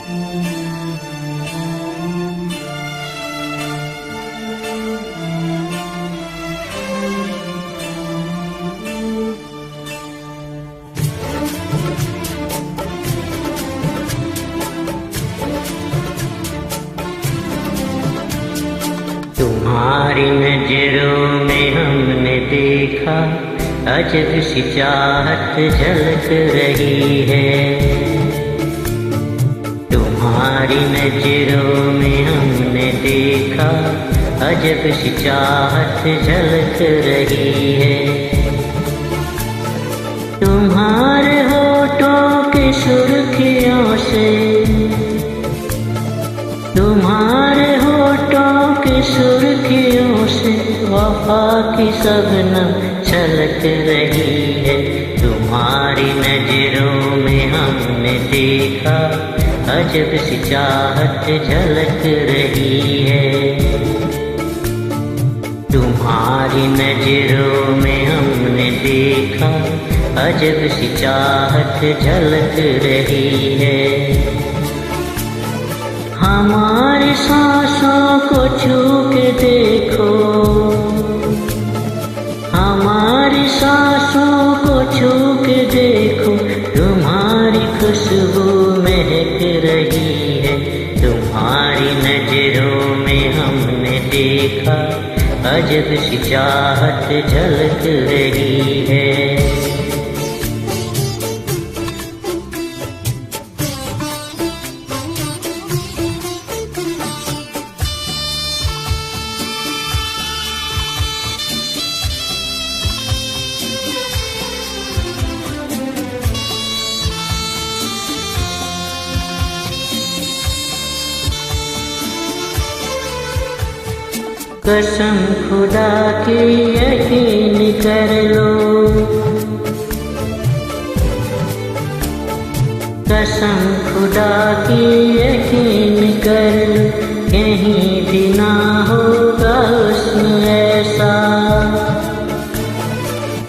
तुम्हारी नजरों में हमने देखा अजब सी चाहत झलक रही है। तुम्हारी नजरों में हमने देखा अजब सी चाहत झलक रही है। तुम्हारे होठों की सुर्खियों से, तुम्हारे होठों की सुर्खियों से वफा की शबनम छलक रही है। तुम्हारी नजरों में हमने देखा अजब सी चाहत झलक रही है। तुम्हारी नजरों में हमने देखा अजब सी चाहत झलक रही है। हमारी सांसों को छू के देखो, हमारी सांसों को छू के देखो, तुम्हारी खुशबू महक रही है। तुम्हारी नजरों में हमने देखा अजब सी चाहत झलक रही है। कसम खुदा की यकीन कर लो, कसम खुदा की यकीन कर लो, कहीं भी ना होगा हुस्न ऐसा।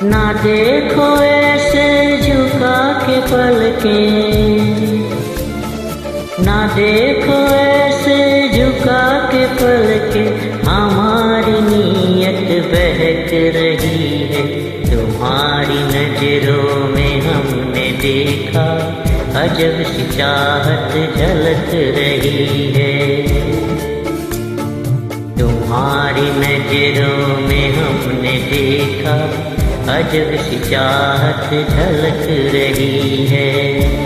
ना देखो ऐसे झुका के पलकें, ना देखो ऐसे झुका के पलकें, हमारी नीयत बहक रही है। तुम्हारी नजरों में हमने देखा अजब सी चाहत झलक रही है। तुम्हारी नजरों में हमने देखा अजब सी चाहत झलक रही है।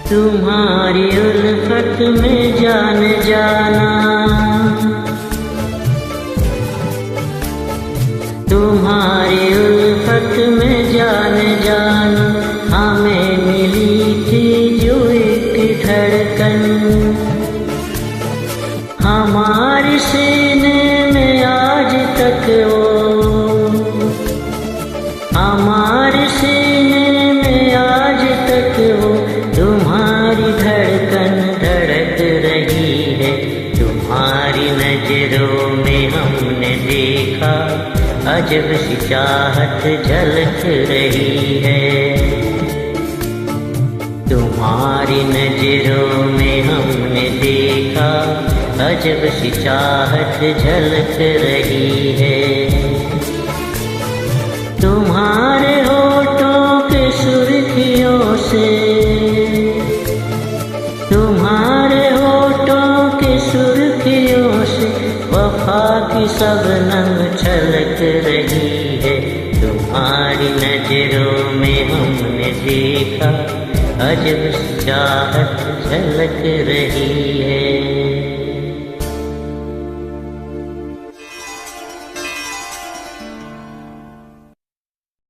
तुम्हारी उल्फत में जान जाना, तुम्हारी उल्फत में जान जाना, हमें मिली थी जो एक धड़कन। हमारे सीने में आज तक वो, हमारे सीने में आज तक वो तुम्हारी धड़कन धड़क रही है। तुम्हारी नजरों में हमने देखा अजब सी चाहत झलक रही है। तुम्हारी नजरों में हमने देखा अजब सी चाहत झलक रही है। तुम्हारे होठों के सुर्खियों से, तुम्हारे होठों की सुर्खियों से वफा की शबनम छलक रही है। तुम्हारी नजरों में हमने देखा अजब सी चाहत झलक रही है।